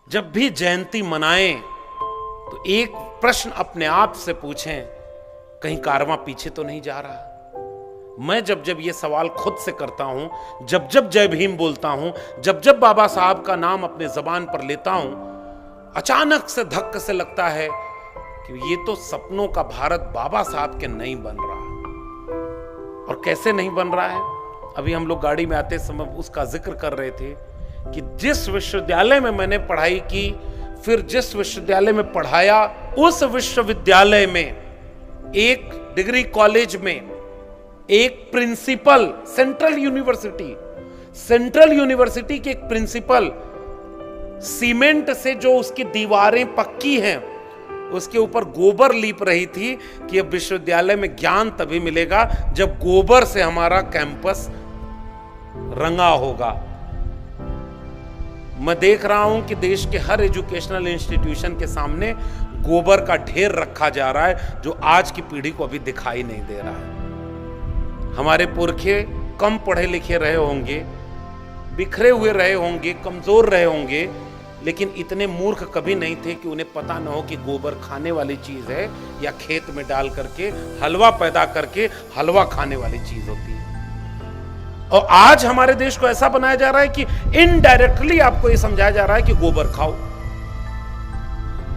जब भी जयंती मनाएं तो एक प्रश्न अपने आप से पूछें, कहीं कारवां पीछे तो नहीं जा रहा। मैं जब जब ये सवाल खुद से करता हूं, जब जब जय भीम बोलता हूं, जब जब बाबा साहब का नाम अपने जबान पर लेता हूं, अचानक से धक्के से लगता है कि ये तो सपनों का भारत बाबा साहब के नहीं बन रहा। और कैसे नहीं बन रहा है? अभी हम लोग गाड़ी में आते समय उसका जिक्र कर रहे थे कि जिस विश्वविद्यालय में मैंने पढ़ाई की, फिर जिस विश्वविद्यालय में पढ़ाया, उस विश्वविद्यालय में, एक डिग्री कॉलेज में, एक प्रिंसिपल, सेंट्रल यूनिवर्सिटी के एक प्रिंसिपल सीमेंट से जो उसकी दीवारें पक्की हैं उसके ऊपर गोबर लीप रही थी कि अब विश्वविद्यालय में ज्ञान तभी मिलेगा जब गोबर से हमारा कैंपस रंगा होगा। मैं देख रहा हूं कि देश के हर एजुकेशनल इंस्टीट्यूशन के सामने गोबर का ढेर रखा जा रहा है जो आज की पीढ़ी को अभी दिखाई नहीं दे रहा है। हमारे पुरखे कम पढ़े लिखे रहे होंगे, बिखरे हुए रहे होंगे, कमजोर रहे होंगे, लेकिन इतने मूर्ख कभी नहीं थे कि उन्हें पता न हो कि गोबर खाने वाली चीज है या खेत में डाल करके हलवा पैदा करके हलवा खाने वाली चीज होती है। और आज हमारे देश को ऐसा बनाया जा रहा है कि इनडायरेक्टली आपको यह समझाया जा रहा है कि गोबर खाओ।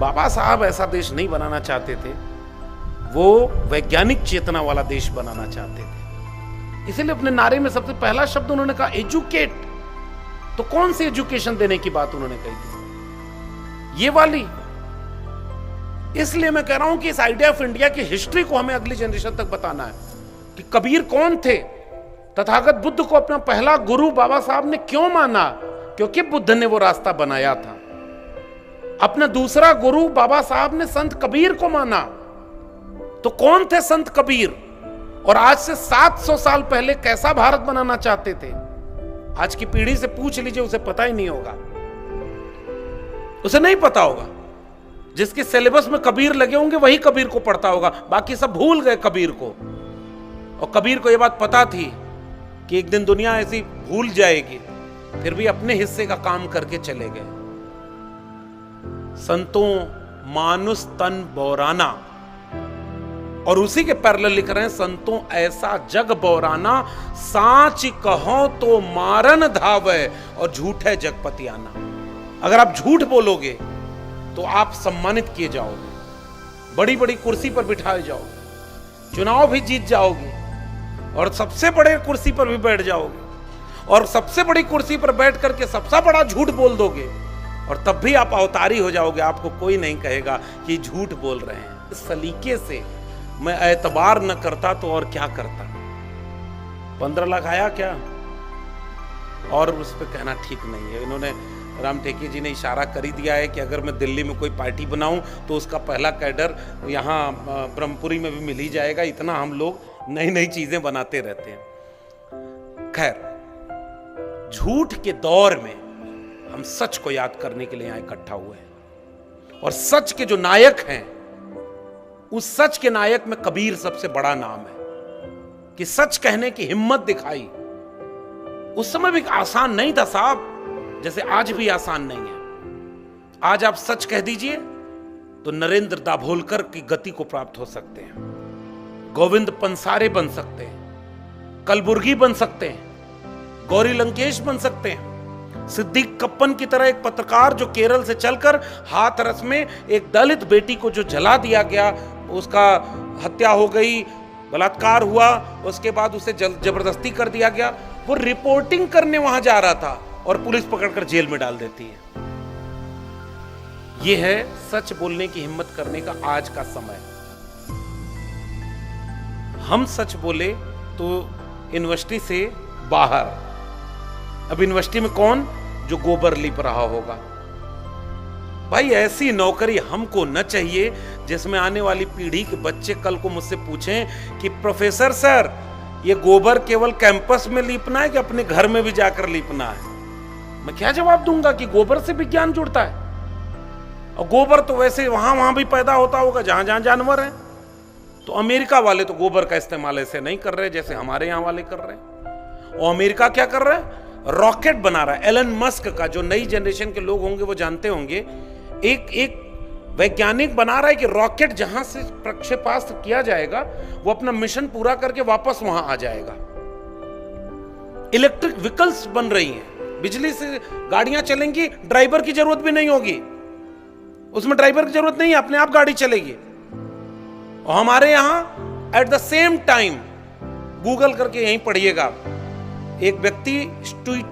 बाबा साहब ऐसा देश नहीं बनाना चाहते थे, वो वैज्ञानिक चेतना वाला देश बनाना चाहते थे। इसीलिए अपने नारे में सबसे पहला शब्द उन्होंने कहा एजुकेट। तो कौन सी एजुकेशन देने की बात उन्होंने कही थी? ये वाली। इसलिए मैं कह रहा हूं कि इस आइडिया ऑफ इंडिया की हिस्ट्री को हमें अगली जनरेशन तक बताना है कि कबीर कौन थे, तथागत बुद्ध को अपना पहला गुरु बाबा साहब ने क्यों माना, क्योंकि बुद्ध ने वो रास्ता बनाया था। अपना दूसरा गुरु बाबा साहब ने संत कबीर को माना। तो कौन थे संत कबीर, और आज से 700 साल पहले कैसा भारत बनाना चाहते थे? आज की पीढ़ी से पूछ लीजिए, उसे पता ही नहीं होगा, उसे नहीं पता होगा। जिसके सिलेबस में कबीर लगे होंगे वही कबीर को पढ़ता होगा, बाकी सब भूल गए कबीर को। और कबीर को यह बात पता थी कि एक दिन दुनिया ऐसी भूल जाएगी, फिर भी अपने हिस्से का काम करके चले गए। संतों मानुस तन बौराना, और उसी के पैरेलल लिख रहे हैं, संतों ऐसा जग बौराना, सांच कहो तो मारन धावे और झूठे जगपति आना। अगर आप झूठ बोलोगे तो आप सम्मानित किए जाओगे, बड़ी बड़ी कुर्सी पर बिठाए जाओगे, चुनाव भी जीत जाओगे, और सबसे बड़े कुर्सी पर भी बैठ जाओगे, और सबसे बड़ी कुर्सी पर बैठ करके सबसे बड़ा झूठ बोल दोगे, और तब भी आप अवतारी हो जाओगे। आपको कोई नहीं कहेगा कि झूठ बोल रहे हैं। इस सलीके से मैं एतबार न करता तो और क्या करता। 15 लाख आया क्या, और उस पर कहना ठीक नहीं है। इन्होंने, राम टेकी जी ने इशारा कर ही दिया है कि अगर मैं दिल्ली में कोई पार्टी बनाऊं तो उसका पहला कैडर यहाँ ब्रह्मपुरी में भी मिल ही जाएगा। इतना हम लोग नई नई चीजें बनाते रहते हैं। खैर, झूठ के दौर में हम सच को याद करने के लिए यहाँ इकट्ठा हुए हैं, और सच के जो नायक हैं, उस सच के नायक में कबीर सबसे बड़ा नाम है कि सच कहने की हिम्मत दिखाई। उस समय भी आसान नहीं था साहब, जैसे आज भी आसान नहीं है। आज आप सच कह दीजिए तो नरेंद्र दाभोलकर की गति को प्राप्त हो सकते हैं, गोविंद पंसारे बन सकते हैं, कलबुर्गी बन सकते हैं, गौरी लंकेश बन सकते हैं, सिद्दीक कप्पन की तरह एक पत्रकार जो केरल से चलकर हाथरस में एक दलित बेटी को जो जला दिया गया, उसका हत्या हो गई, बलात्कार हुआ, उसके बाद उसे जबरदस्ती कर दिया गया, वो रिपोर्टिंग करने वहां जा रहा था और पुलिस पकड़कर जेल में डाल देती है। यह है सच बोलने की हिम्मत करने का आज का समय। हम सच बोले तो यूनिवर्सिटी से बाहर, अब यूनिवर्सिटी में कौन जो गोबर लिप रहा होगा? भाई ऐसी नौकरी हमको न चाहिए जिसमें आने वाली पीढ़ी के बच्चे कल को मुझसे पूछें कि प्रोफेसर सर, ये गोबर केवल कैंपस में लीपना है कि अपने घर में भी जाकर लीपना है? मैं क्या जवाब दूंगा कि गोबर से विज्ञान जुड़ता है, और गोबर तो वैसे वहां वहां भी पैदा होता होगा जहां जहां जानवर हैं। तो अमेरिका वाले तो गोबर का इस्तेमाल ऐसे नहीं कर रहे जैसे हमारे यहां वाले कर रहे हैं। और अमेरिका क्या कर रहा है? रॉकेट बना रहा है। एलन मस्क का, जो नई जनरेशन के लोग होंगे वो जानते होंगे, एक वैज्ञानिक बना रहा है कि रॉकेट जहां से प्रक्षेपास्त्र किया जाएगा वो अपना मिशन पूरा करके वापस वहां आ जाएगा। इलेक्ट्रिक व्हीकल्स बन रही हैं, बिजली से गाड़ियां चलेंगी, ड्राइवर की जरूरत भी नहीं होगी, उसमें ड्राइवर की जरूरत नहीं है, अपने आप गाड़ी चलेगी। और हमारे यहां at the same time, Google करके यहीं पढ़िएगा, एक व्यक्ति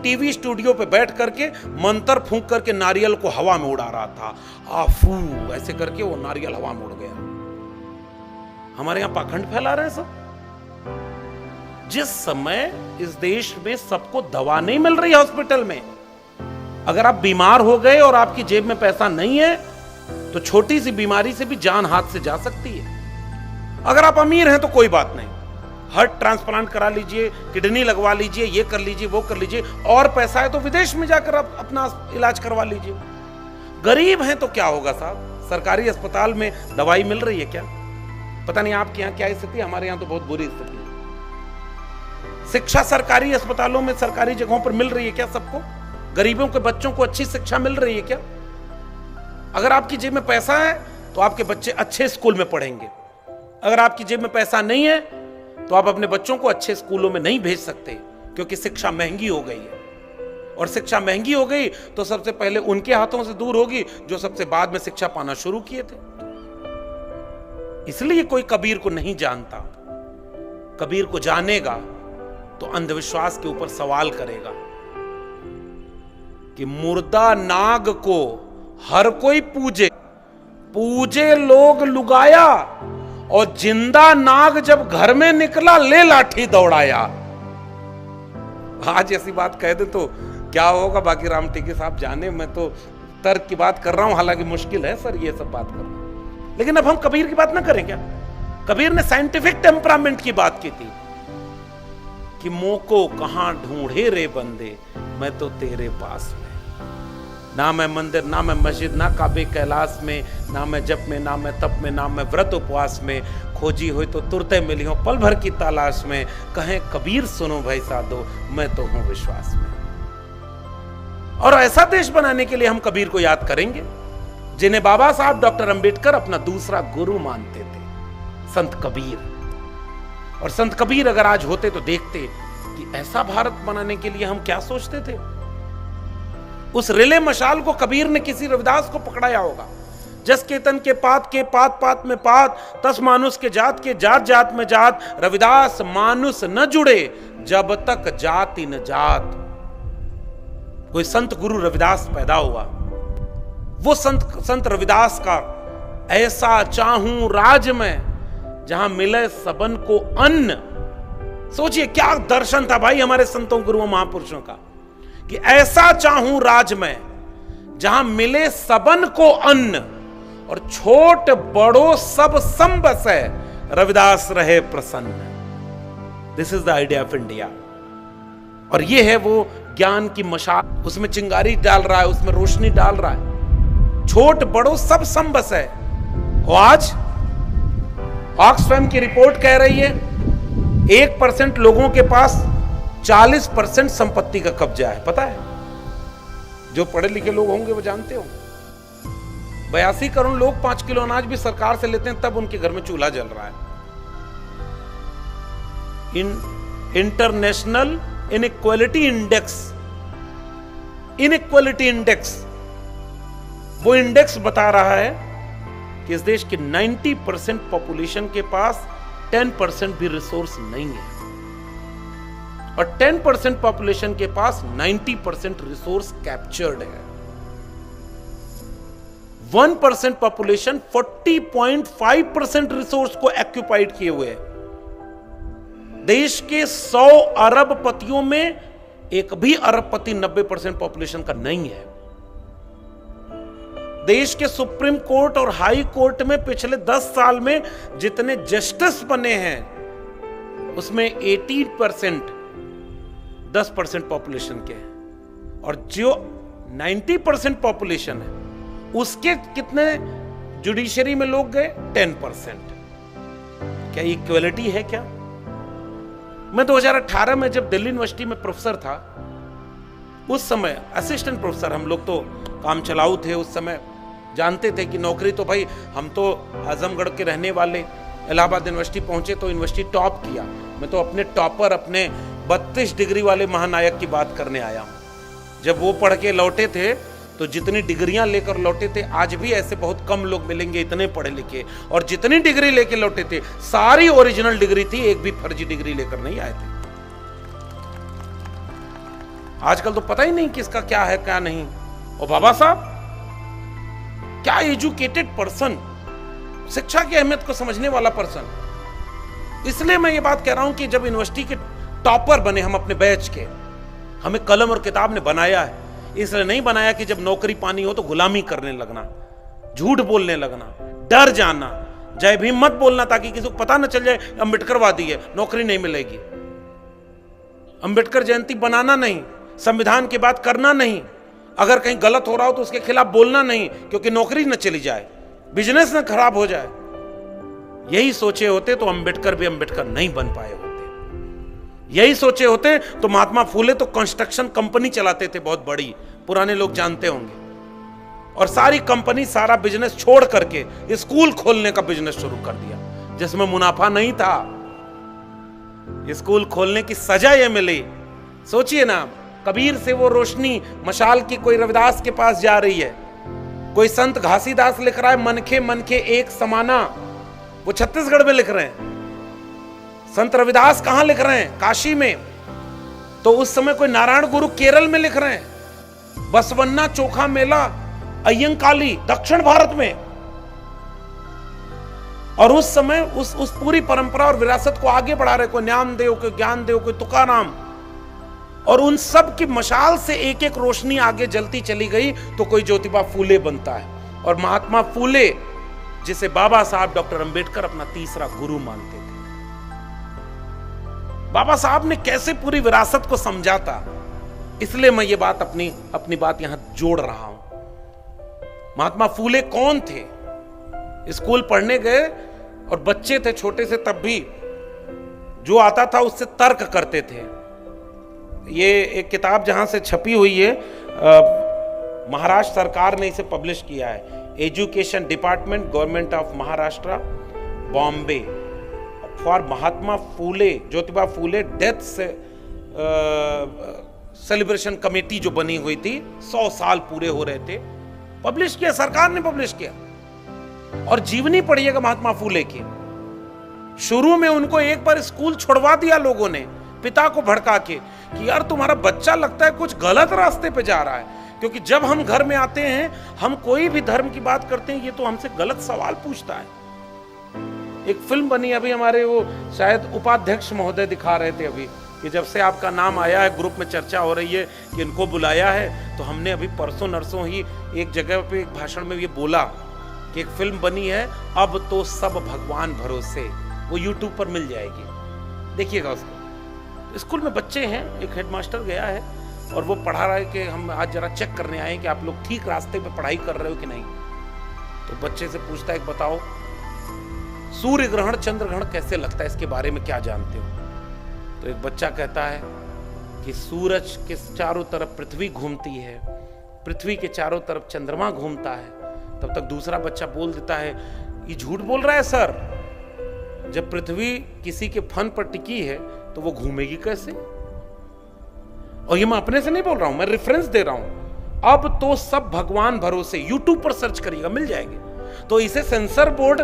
टीवी स्टूडियो पे बैठ करके मंत्र फूंक करके नारियल को हवा में उड़ा रहा था। आफू ऐसे करके वो नारियल हवा में उड़ गया। हमारे यहां पाखंड फैला रहे हैं सब। जिस समय इस देश में सबको दवा नहीं मिल रही हॉस्पिटल में, अगर आप बीमार हो गए और आपकी जेब में पैसा नहीं है तो छोटी सी बीमारी से भी जान हाथ से जा सकती है। अगर आप अमीर हैं तो कोई बात नहीं, हार्ट ट्रांसप्लांट करा लीजिए, किडनी लगवा लीजिए, ये कर लीजिए, वो कर लीजिए, और पैसा है तो विदेश में जाकर आप अपना इलाज करवा लीजिए। गरीब हैं तो क्या होगा साहब, सरकारी अस्पताल में दवाई मिल रही है क्या? पता नहीं आपके यहाँ क्या स्थिति है, हमारे यहाँ तो बहुत बुरी स्थिति है। शिक्षा सरकारी अस्पतालों में, सरकारी जगहों पर मिल रही है क्या सबको? गरीबों के बच्चों को अच्छी शिक्षा मिल रही है क्या? अगर आपकी जेब में पैसा है तो आपके बच्चे अच्छे स्कूल में पढ़ेंगे। अगर आपकी जेब में पैसा नहीं है तो आप अपने बच्चों को अच्छे स्कूलों में नहीं भेज सकते, क्योंकि शिक्षा महंगी हो गई है। और शिक्षा महंगी हो गई तो सबसे पहले उनके हाथों से दूर होगी जो सबसे बाद में शिक्षा पाना शुरू किए थे। इसलिए कोई कबीर को नहीं जानता। कबीर को जानेगा तो अंधविश्वास के ऊपर सवाल करेगा कि मुर्दा नाग को हर कोई पूजे, पूजे लोग लुगाया, और जिंदा नाग जब घर में निकला ले लाठी दौड़ाया। आज ऐसी बात कह दे तो क्या होगा, बाकी राम टीके साहब जाने, मैं तो तर्क की बात कर रहा हूं, हालांकि मुश्किल है सर ये सब बात करना। लेकिन अब हम कबीर की बात ना करें क्या? कबीर ने साइंटिफिक टेम्परामेंट की बात की थी कि मोको कहां ढूंढे रे बंदे, मैं तो तेरे पास में। ना मैं मंदिर, ना मैं मस्जिद, ना काबे कैलाश में, ना मैं जप में, ना मैं तप में, ना मैं व्रत उपवास में, खोजी हुई तो तुरते मिली हो पल भर की तलाश में, कहें कबीर सुनो भाई साधो, मैं तो हूं विश्वास में। और ऐसा देश बनाने के लिए हम कबीर को याद करेंगे, जिन्हें बाबा साहब डॉक्टर अंबेडकर अपना दूसरा गुरु मानते थे, संत कबीर। और संत कबीर अगर आज होते तो देखते कि ऐसा भारत बनाने के लिए हम क्या सोचते थे। उस रिले मशाल को कबीर ने किसी रविदास को पकड़ाया होगा। जस केतन के पात पात में पात, तस मानुष के जात जात में जात, रविदास मानुष न जुड़े जब तक जाति न जात। कोई संत गुरु रविदास पैदा हुआ, वो संत रविदास का ऐसा चाहूं राज में जहां मिले सबन को अन्न। सोचिए क्या दर्शन था भाई हमारे संतों गुरुओं महापुरुषों का, कि ऐसा चाहूं राज में जहां मिले सबन को अन्न, और छोट बड़ो सब संबस है, रविदास रहे प्रसन्न। This is the idea of India. और ये है वो ज्ञान की मशाल, उसमें चिंगारी डाल रहा है, उसमें रोशनी डाल रहा है। छोट बड़ो सब संबस है। और आज ऑक्सफैम की रिपोर्ट कह रही है 1% लोगों के पास 40% संपत्ति का कब्जा है। पता है, जो पढ़े लिखे लोग होंगे वो जानते होंगे। 82 करोड़ लोग 5 किलो अनाज भी सरकार से लेते हैं, तब उनके घर में चूल्हा जल रहा है। इंटरनेशनल इनइक्वालिटी इंडेक्स, वो इंडेक्स बता रहा है कि इस देश के 90% पॉपुलेशन के पास 10% भी रिसोर्स नहीं है, और 10% पॉपुलेशन के पास 90% रिसोर्स कैप्चर्ड है। 1% पॉपुलेशन 40.5% रिसोर्स को एक्यूपाइड किए हुए है। देश के 100 अरबपतियों में एक भी अरबपति 90% पॉपुलेशन का नहीं है। देश के सुप्रीम कोर्ट और हाई कोर्ट में पिछले 10 साल में जितने जस्टिस बने हैं उसमें 80% 10% पॉपुलेशन के हैं, और जो 90% पॉपुलेशन है उसके कितने जुडिशरी में लोग गए? 10%। क्या इक्वलिटी है क्या? मैं 2018 में जब दिल्ली यूनिवर्सिटी में प्रोफेसर था उस समय असिस्टेंट प्रोफेसर, हम लोग तो काम चलाऊ थे उस समय, जानते थे कि नौकरी तो भाई, हम तो आजमगढ़ के रहने वाले, इलाहाबाद यूनिवर्सिटी पहुंचे तो यूनिवर्सिटी टॉप किया। मैं तो अपने टॉपर, अपने 32 डिग्री वाले महानायक की बात करने आया हूं। जब वो पढ़ के लौटे थे तो जितनी डिग्रियां लेकर लौटे थे, आज भी ऐसे बहुत कम लोग मिलेंगे इतने पढ़े लिखे, और जितनी डिग्री लेके लौटे थे सारी ओरिजिनल डिग्री थी, एक भी फर्जी डिग्री लेकर नहीं आए थे। आजकल तो पता ही नहीं किसका क्या है क्या नहीं। और बाबा साहब क्या एजुकेटेड पर्सन, शिक्षा की अहमियत को समझने वाला पर्सन। इसलिए मैं ये बात कह रहा हूं कि जब यूनिवर्सिटी के टॉपर बने हम अपने बैच के, हमें कलम और किताब ने बनाया है। इसलिए नहीं बनाया कि जब नौकरी पानी हो तो गुलामी करने लगना, झूठ बोलने लगना, डर जाना, जय भीम मत बोलना ताकि किसी को पता न चल जाए अंबेडकरवादी है, नौकरी नहीं मिलेगी। अंबेडकर जयंती बनाना नहीं, संविधान की बात करना नहीं, अगर कहीं गलत हो रहा हो तो उसके खिलाफ बोलना नहीं, क्योंकि नौकरी न चली जाए, बिजनेस न खराब हो जाए। यही सोचे होते तो अंबेडकर भी अंबेडकर नहीं बन पाए होते। यही सोचे होते तो महात्मा फूले तो कंस्ट्रक्शन कंपनी चलाते थे बहुत बड़ी, पुराने लोग जानते होंगे, और सारी कंपनी सारा बिजनेस छोड़ करके स्कूल खोलने का बिजनेस शुरू कर दिया, जिसमें मुनाफा नहीं था। स्कूल खोलने की सजा ये मिली। सोचिए ना, कबीर से वो रोशनी मशाल की कोई रविदास के पास जा रही है, कोई संत घासीदास लिख रहा है मनखे मनखे एक समाना, वो छत्तीसगढ़ में लिख रहे हैं। संत रविदास कहां लिख रहे हैं? काशी में। तो उस समय कोई नारायण गुरु केरल में लिख रहे हैं। बसवन्ना चोखा मेला अय्यंकाली दक्षिण भारत में। और उस समय उस पूरी परंपरा और विरासत को आगे बढ़ा रहे, कोई नामदेव, कोई ज्ञानदेव, कोई तुकाराम, और उन सब की मशाल से एक एक रोशनी आगे जलती चली गई तो कोई ज्योतिबा फूले बनता है। और महात्मा फूले, जिसे बाबा साहब डॉक्टर अंबेडकर अपना तीसरा गुरु मानते थे। बाबा साहब ने कैसे पूरी विरासत को समझा था, इसलिए मैं ये बात अपनी बात यहां जोड़ रहा हूं। महात्मा फूले कौन थे? स्कूल पढ़ने गए और बच्चे थे छोटे से, तब भी जो आता था उससे तर्क करते थे। ये एक किताब जहां से छपी हुई है, महाराष्ट्र सरकार ने इसे पब्लिश किया है, education department government of Maharashtra Bombay, for Mahatma Phule, Jyotiba Phule death से सेलिब्रेशन कमेटी जो बनी हुई थी, 100 साल पूरे हो रहे थे, पब्लिश किया, सरकार ने पब्लिश किया। और जीवनी पढ़िएगा महात्मा फूले की। शुरू में उनको एक बार स्कूल छुड़वा दिया लोगों ने, पिता को भड़का के, कि यार तुम्हारा बच्चा लगता है कुछ गलत रास्ते पे जा रहा है। क्योंकि जब हम घर में आते हैं, हम कोई भी धर्म की बात करते हैं, ये तो हमसे गलत सवाल पूछता है। एक फिल्म बनी अभी हमारे, वो शायद उपाध्यक्ष महोदय दिखा रहे थे अभी, कि जब से आपका नाम आया है, ग्रुप में चर्चा हो रही है कि इनको बुलाया है, तो हमने अभी परसों नरसों ही एक जगह पे एक भाषण में ये बोला कि एक फिल्म बनी है, अब तो सब भगवान भरोसे, वो यूट्यूब पर मिल जाएगी, देखिएगा उसको। स्कूल में बच्चे हैं, एक हेडमास्टर गया है और वो पढ़ा रहा है कि हम आज जरा चेक करने आए कि आप लोग ठीक रास्ते पे पढ़ाई कर रहे हो कि नहीं। तो बच्चे से पूछता है, बताओ सूर्य ग्रहण चंद्र ग्रहण कैसे लगता है, इसके बारे में क्या जानते हो? तो एक बच्चा कहता है कि सूरज के चारों तरफ पृथ्वी घूमती है, पृथ्वी के चारों तरफ चंद्रमा घूमता है। तब तक दूसरा बच्चा बोल देता है, ये झूठ बोल रहा है सर, जब पृथ्वी किसी के फन पर टिकी है तो वो घूमेगी कैसे? और ये मैं अपने से नहीं बोल रहा हूं, मैं रेफरेंस दे रहा हूं। अब तो सब भगवान भरोसे, यूट्यूब पर सर्च करिएगा मिल जाएंगे। तो इसे सेंसर बोर्ड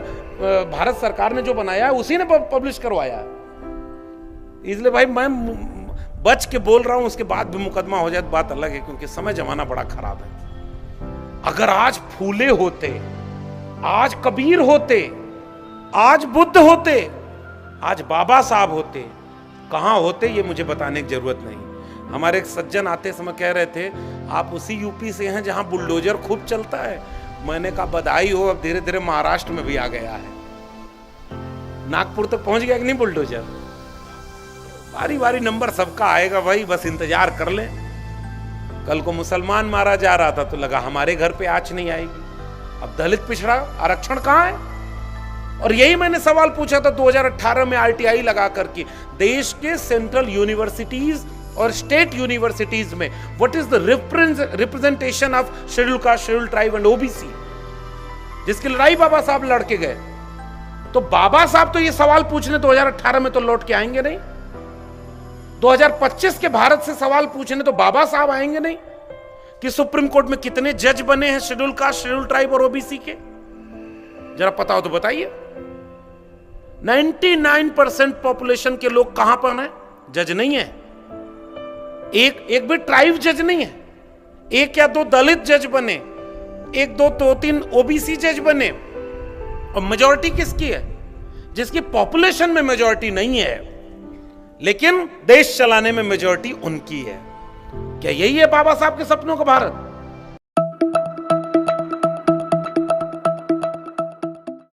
भारत सरकार ने जो बनाया है उसी ने पब्लिश करवाया है। इसलिए भाई मैं बच के बोल रहा हूं, उसके बाद भी मुकदमा हो जाए तो बात अलग है, क्योंकि समय जमाना बड़ा खराब है। अगर आज फूले होते, आज कबीर होते, आज बुद्ध होते, आज बाबा साहब होते, कहां होते ये मुझे बताने की जरूरत नहीं। हमारे एक सज्जन आते समय कह रहे थे, आप उसी यूपी से हैं जहां बुलडोजर खूब चलता है। मैंने कहा बधाई हो, अब धीरे धीरे महाराष्ट्र में भी आ गया है, नागपुर तक पहुंच गया कि नहीं बुलडोजर। बारी बारी नंबर सबका आएगा भाई, बस इंतजार कर ले। कल को मुसलमान मारा जा रहा था तो लगा हमारे घर पे आंच नहीं आएगी, अब दलित पिछड़ा आरक्षण कहां है? और यही मैंने सवाल पूछा था 2018 में RTI लगा करके, देश के सेंट्रल यूनिवर्सिटीज और स्टेट यूनिवर्सिटीज में what is the representation of schedule caste, schedule tribe and OBC, जिसकी लड़ाई बाबा साहब लड़के गए। तो बाबा साहब तो ये सवाल पूछने 2018 में तो लौट के आएंगे नहीं, 2025 के भारत से सवाल पूछने तो बाबा साहब आएंगे नहीं कि सुप्रीम कोर्ट में कितने जज बने हैं शेड्यूल कास्ट, शेड्यूल ट्राइब और ओबीसी के, जरा पता हो तो बताइए। 99% पॉपुलेशन के लोग कहां पर हैं? जज नहीं है, एक भी ट्राइब जज नहीं है, एक या दो दलित जज बने, एक दो तीन ओबीसी जज बने, और मेजॉरिटी किसकी है? जिसकी पॉपुलेशन में मेजॉरिटी नहीं है लेकिन देश चलाने में मेजॉरिटी उनकी है। क्या यही है बाबा साहब के सपनों का भारत?